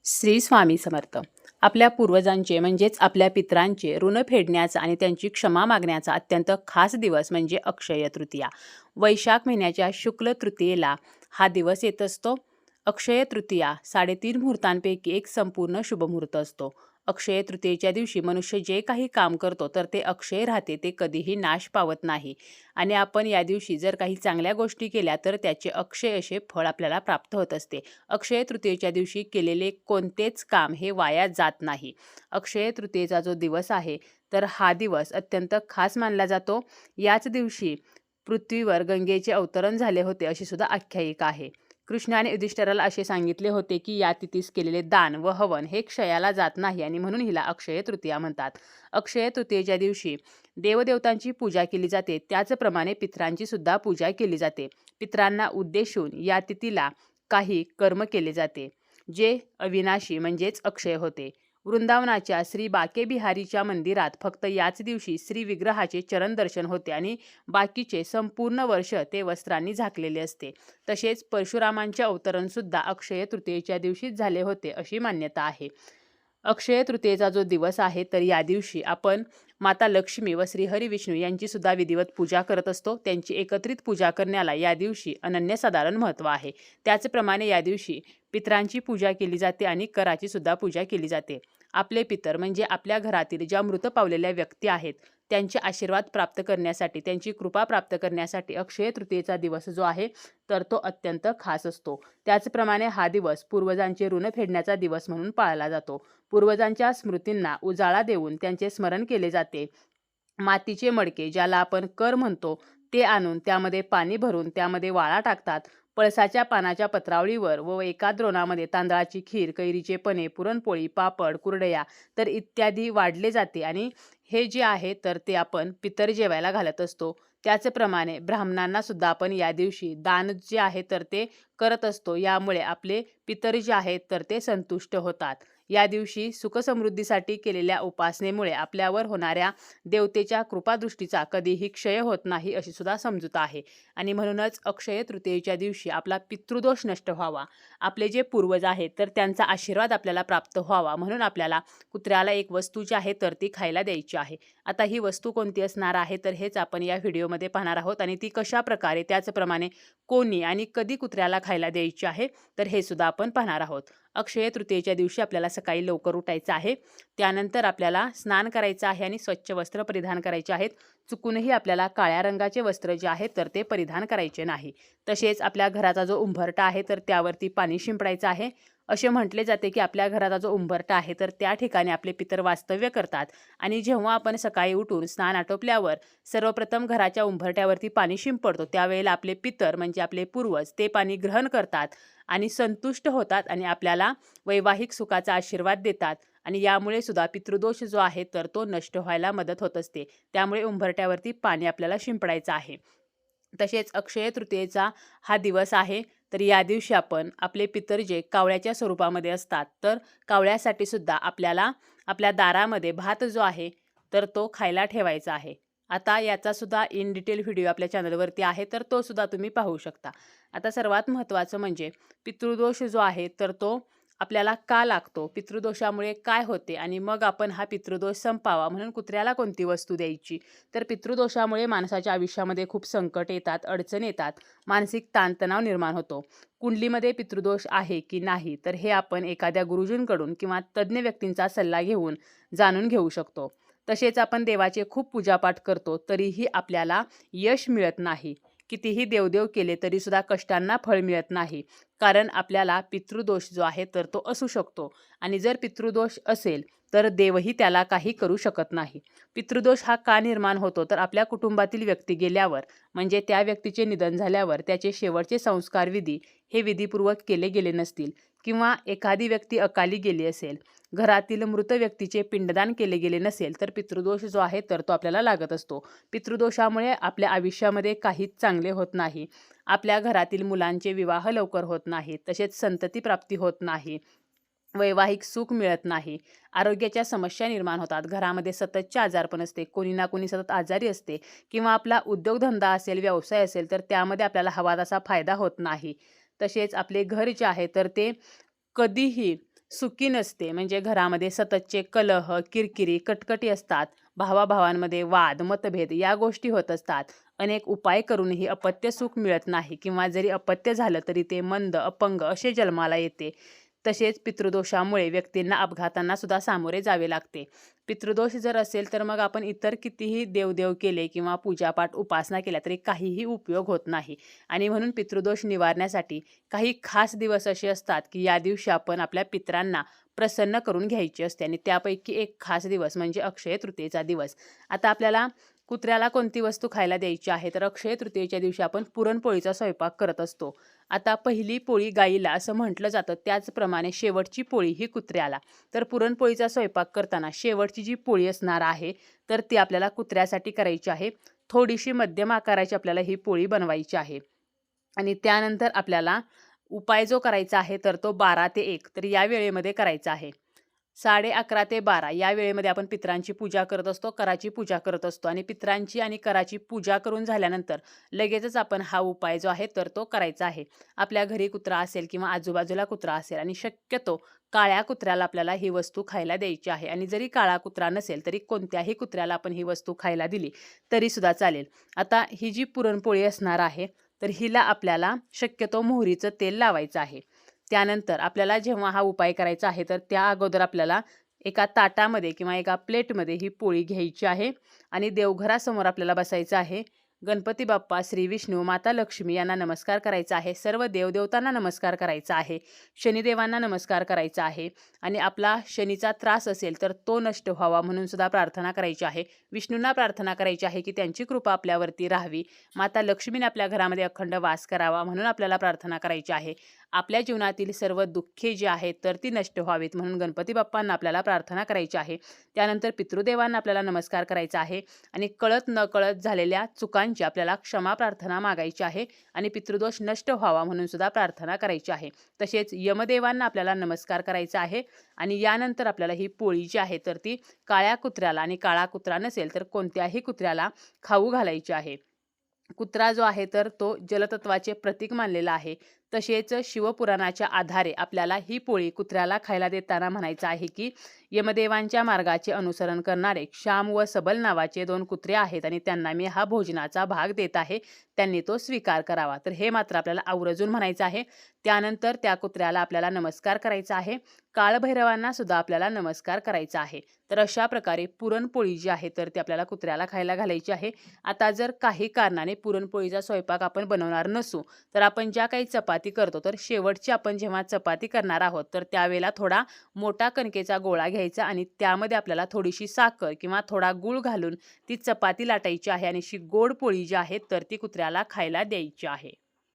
श्री स्वामी समर्थ. आपल्या पूर्वजांचे म्हणजेच आपल्या पितरांचे ऋण फेडण्याचा आणि त्यांची क्षमा मागण्याचा अत्यंत खास दिवस म्हणजे अक्षय तृतीया. वैशाख महिन्याच्या शुक्ल तृतीयेला हा दिवस येत असतो. अक्षय तृतीया 3.5 मुहूर्तांपैकी एक संपूर्ण शुभमुहूर्त असतो. अक्षय तृतीयेच्या दिवशी मनुष्य जे काही काम करतो तर ते अक्षय राहते, ते कधीही नाश पावत नाही. आणि आपण या दिवशी जर काही चांगल्या गोष्टी केल्या तर त्याचे अक्षय असे फळ आपल्याला प्राप्त होत असते. अक्षय तृतीयेच्या दिवशी केलेले कोणतेच काम हे वाया जात नाही. अक्षय तृतीयेचा जो दिवस आहे तर हा दिवस अत्यंत खास मानला जातो. याच दिवशी पृथ्वीवर गंगेचे अवतरण झाले होते अशी सुद्धा आख्यायिका आहे. कृष्णाने युधिष्ठिराला असे सांगितले होते की या तिथीस केलेले दान व हवन हे क्षयाला जात नाही आणि म्हणून हिला अक्षय तृतीया म्हणतात. अक्षय तृतीयेच्या दिवशी देवदेवतांची पूजा केली जाते. त्याचप्रमाणे पितरांची सुद्धा पूजा केली जाते. पितरांना उद्देशून या तिथीला काही कर्म केले जाते जे अविनाशी म्हणजेच अक्षय होते. वृंदावनाच्या श्री बाके बिहारीच्या मंदिरात फक्त याच दिवशी श्री विग्रहाचे चरण दर्शन होते आणि बाकीचे संपूर्ण वर्ष ते वस्त्रांनी झाकलेले असते. तसेच परशुरामांचे अवतरण सुद्धा अक्षय तृतीयेच्या दिवशीच झाले होते अशी मान्यता आहे. अक्षय तृतीयेचा जो दिवस आहे तर या दिवशी आपण माता लक्ष्मी व श्रीहरी विष्णू यांची सुद्धा विधिवत पूजा करत असतो. त्यांची एकत्रित पूजा करण्याला या दिवशी अनन्यसाधारण महत्त्व आहे. त्याचप्रमाणे या दिवशी पितरांची पूजा केली जाते आणि कराची सुद्धा पूजा केली जाते. आपले पितर म्हणजे आपल्या घरातील ज्या मृत पावलेल्या व्यक्ती आहेत त्यांचे आशीर्वाद प्राप्त करण्यासाठी, त्यांची कृपा प्राप्त करण्यासाठी अक्षय तृतीयेचा दिवस जो आहे तर तो अत्यंत खास असतो. त्याचप्रमाणे हा दिवस पूर्वजांचे ऋण फेडण्याचा दिवस म्हणून पाळला जातो. पूर्वजांच्या स्मृतींना उजाळा देऊन त्यांचे स्मरण केले जाते. मातीचे मडके ज्याला आपण कर म्हणतो ते आणून त्यामध्ये पाणी भरून त्यामध्ये वाळा टाकतात. पळसाच्या पानाच्या पत्रावळीवर व एका द्रोणामध्ये तांदळाची खीर, कैरीचे पने, पुरणपोळी, पापड, कुरडया तर इत्यादी वाढले जाते आणि हे जे आहे तर ते आपण पितर जेवायला घालत असतो. त्याचप्रमाणे ब्राह्मणांना सुद्धा आपण या दिवशी दान जे आहे तर ते करत असतो. यामुळे आपले पितर जे आहेत तर ते संतुष्ट होतात. या दिवशी सुखसमृद्धीसाठी केलेल्या उपासनेमुळे आपल्यावर होणाऱ्या देवतेच्या कृपादृष्टीचा कधीही क्षय होत नाही अशी सुद्धा समजूत आहे. आणि म्हणूनच अक्षय तृतीयेच्या दिवशी आपला पितृदोष नष्ट व्हावा, आपले जे पूर्वज आहेत तर त्यांचा आशीर्वाद आपल्याला प्राप्त व्हावा म्हणून आपल्याला कुत्र्याला एक वस्तू जी आहे तर ती खायला द्यायची आहे. आता ही वस्तू कोणती असणार आहे तर हेच आपण या व्हिडिओमध्ये पाहणार आहोत आणि ती कशा प्रकारे, त्याचप्रमाणे कोणी आणि कधी कुत्र्याला खायला द्यायची आहे तर हे सुद्धा आपण पाहणार आहोत. अक्षय तृतीयेच्या दिवशी आपल्याला सकाळी लवकर उठायचं आहे. त्यानंतर आपल्याला स्नान करायचं आहे आणि स्वच्छ वस्त्र परिधान करायचे आहेत. चुकूनही आपल्याला काळ्या रंगाचे वस्त्र जे आहे तर ते परिधान करायचे नाही. तसेच आपल्या घराचा जो उंबरठा आहे तर त्यावरती पाणी शिंपडायचं आहे. असे म्हटले जाते की आपल्या घराचा जो उंबरठा आहे तर त्या ठिकाणी आपले पितर वास्तव्य करतात आणि जेव्हा आपण सकाळी उठून स्नान आटोपल्यावर सर्वप्रथम घराच्या उंबरठ्यावरती पाणी शिंपडतो त्यावेळेला आपले पितर म्हणजे आपले पूर्वज ते पाणी ग्रहण करतात आणि संतुष्ट होतात आणि आपल्याला वैवाहिक सुखाचा आशीर्वाद देतात आणि यामुळे सुद्धा पितृदोष जो आहे तर तो नष्ट व्हायला मदत होत असते. त्यामुळे उंबरठ्यावरती पाणी आपल्याला शिंपडायचं आहे. तसेच अक्षय तृतीयेचा हा दिवस आहे तर या दिवशी आपण आपले पितर जे कावळ्याच्या स्वरूपामध्ये असतात तर कावळ्यासाठी सुद्धा आपल्याला आपल्या दारामध्ये भात जो आहे तर तो खायला ठेवायचा आहे. आता याचा सुद्धा इन डिटेल व्हिडिओ आपल्या चॅनलवरती आहे तर तो सुद्धा तुम्ही पाहू शकता. आता सर्वात महत्त्वाचं म्हणजे पितृदोष जो आहे तर तो आपल्याला का लागतो, पितृदोषामुळे काय होते आणि मग आपण हा पितृदोष संपावा म्हणून कुत्र्याला कोणती वस्तू द्यायची. तर पितृदोषामुळे माणसाच्या आयुष्यामध्ये खूप संकट येतात, अडचण येतात, मानसिक ताणतणाव निर्माण होतो. कुंडलीमध्ये पितृदोष आहे की नाही तर हे आपण एखाद्या गुरुजींकडून किंवा तज्ज्ञ व्यक्तींचा सल्ला घेऊन जाणून घेऊ शकतो. तसेच आपण देवाचे खूप पूजापाठ करतो तरीही आपल्याला यश मिळत नाही. कितीही देवदेव केले तरी सुद्धा कष्टांना फळ मिळत नाही. कारण आपल्याला पितृदोष जो आहे तर तो असू शकतो आणि जर पितृदोष असेल तर देवही त्याला काही करू शकत नाही. पितृदोष हा का निर्माण होतो तर आपल्या कुटुंबातील व्यक्ती गेल्यावर म्हणजे त्या व्यक्तीचे निधन झाल्यावर त्याचे शेवटचे संस्कार विधी हे विधीपूर्वक केले गेले नसतील किंवा एखादी व्यक्ती अकाली गेली असेल, घरातील मृत व्यक्तीचे पिंडदान केले गेले नसेल तर पितृदोष जो आहे तर तो आपल्याला लागत असतो. पितृदोषामुळे आपल्या आयुष्यामध्ये काहीच चांगले होत नाही. आपल्या घरातील मुलांचे विवाह लवकर होत नाहीत, तसेच संतती प्राप्ती होत नाही, वैवाहिक सुख मिळत नाही, आरोग्याच्या समस्या निर्माण होतात, घरामध्ये सततचे आजारपण असते, कोणी ना कोणी सतत आजारी असते किंवा आपला उद्योगधंदा असेल, व्यवसाय असेल तर त्यामध्ये आपल्याला हवा तसा फायदा होत नाही. तसेच आपले घर जे आहे तर ते कधीही सुखी नसते. म्हणजे घरामध्ये सततचे कलह, किरकिरी, कटकटी असतात. भावाभावांमध्ये वाद, मतभेद या गोष्टी होत असतात. अनेक उपाय करूनही अपत्य सुख मिळत नाही किंवा जरी अपत्य झालं तरी ते मंद, अपंग असे जन्माला येते. तसेच पितृदोषामुळे व्यक्तींना अपघातांना सुद्धा सामोरे जावे लागते. पितृदोष जर असेल तर मग आपण इतर कितीही देवदेव केले किंवा पूजापाठ उपासना केल्या तरी काहीही उपयोग होत नाही. आणि म्हणून पितृदोष निवारण्यासाठी काही खास दिवस असे असतात की या दिवशी आपण आपल्या पितरांना प्रसन्न करून घ्यायचे असते आणि त्यापैकी एक खास दिवस म्हणजे अक्षय तृतीयेचा दिवस. आता आपल्याला कुत्र्याला कोणती वस्तू खायला द्यायची आहे तर अक्षय तृतीयेच्या दिवशी आपण पुरणपोळीचा स्वयंपाक करत असतो. आता पहिली पोळी गाईला असं म्हटलं जातं, त्याचप्रमाणे शेवटची पोळी ही कुत्र्याला. तर पुरणपोळीचा स्वयंपाक करताना शेवटची जी पोळी असणार आहे तर ती आपल्याला कुत्र्यासाठी करायची आहे. थोडीशी मध्यम आकाराची आपल्याला ही पोळी बनवायची आहे. आणि त्यानंतर आपल्याला उपाय जो करायचा आहे तर तो 12 ते 1 तर या वेळेमध्ये करायचा आहे. 11:30 ते 12 या वेळेमध्ये आपण पितरांची पूजा करत असतो, कराची पूजा करत असतो आणि पितरांची आणि कराची पूजा करून झाल्यानंतर लगेचच आपण हा उपाय जो आहे तर तो करायचा आहे. आपल्या घरी कुत्रा असेल किंवा आजूबाजूला कुत्रा असेल आणि शक्यतो काळ्या कुत्र्याला आपल्याला ही वस्तू खायला द्यायची आहे आणि जरी काळा कुत्रा नसेल तरी कोणत्याही कुत्र्याला आपण ही वस्तू खायला दिली तरीसुद्धा चालेल. आता ही जी पुरणपोळी असणार आहे तर हिला आपल्याला शक्यतो मोहरीचं तेल लावायचं आहे. त्यानंतर आपल्याला जेव्हा हा उपाय करायचा आहे तर त्या अगोदर आपल्याला एका ताटामध्ये किंवा एका प्लेटमध्ये ही पोळी घ्यायची आहे आणि देवघरासमोर आपल्याला बसायचं आहे. गणपती बाप्पा, श्री विष्णू, माता लक्ष्मी यांना नमस्कार करायचा आहे. सर्व देवदेवतांना नमस्कार करायचा आहे. शनिदेवांना नमस्कार करायचा आहे आणि आपला शनीचा त्रास असेल तर तो नष्ट व्हावा म्हणून सुद्धा प्रार्थना करायची आहे. विष्णूंना प्रार्थना करायची आहे की त्यांची कृपा आपल्यावरती राहावी. माता लक्ष्मीने आपल्या घरामध्ये अखंड वास करावा म्हणून आपल्याला प्रार्थना करायची आहे. आपल्या जीवनातील सर्व दुःखे जी आहेत तर ती नष्ट व्हावीत म्हणून गणपती बाप्पांना आपल्याला प्रार्थना करायची आहे. त्यानंतर पितृदेवांना आपल्याला नमस्कार करायचा आहे आणि कळत नकळत झालेल्या चुकांची आपल्याला क्षमा प्रार्थना मागायची आहे आणि पितृदोष नष्ट व्हावा म्हणून सुद्धा प्रार्थना करायची आहे. तसेच यमदेवांना आपल्याला नमस्कार करायचा आहे आणि यानंतर आपल्याला ही पोळी जी आहे तर ती काळ्या कुत्र्याला आणि काळा कुत्रा नसेल तर कोणत्याही कुत्र्याला खाऊ घालायची आहे. कुत्रा जो आहे तर तो जलतत्वाचे प्रतीक मानलेला आहे. तसेच शिवपुराणाच्या आधारे आपल्याला ही पोळी कुत्र्याला खायला देताना म्हणायचं आहे की यमदेवांच्या मार्गाचे अनुसरण करणारे श्याम व सबल नावाचे 2 कुत्रे आहेत आणि त्यांना मी हा भोजनाचा भाग देत आहे. त्यांनी तो स्वीकार करावा. तर हे मात्र आपल्याला आवर्जून म्हणायचं आहे. त्यानंतर त्या कुत्र्याला आपल्याला नमस्कार करायचा आहे. काळभैरवांना सुद्धा आपल्याला नमस्कार करायचा आहे. तर अशा प्रकारे पुरणपोळी जी आहे तर ती आपल्याला कुत्र्याला खायला घालायची आहे. आता जर काही कारणाने पुरणपोळीचा स्वयंपाक आपण बनवणार नसू तर आपण ज्या काही चपाती करतो तर शेवटची आपण जेव्हा चपाती करणार आहोत तर त्यावेळेला थोडा मोठा कणकेचा गोळा घ्यायचा आणि त्यामध्ये आपल्याला थोडीशी साखर किंवा थोडा गूळ घालून ती चपाती लाटायची आहे आणि अशी गोड पोळी जी आहे तर ती कुत्र्याला खायला द्यायची आहे.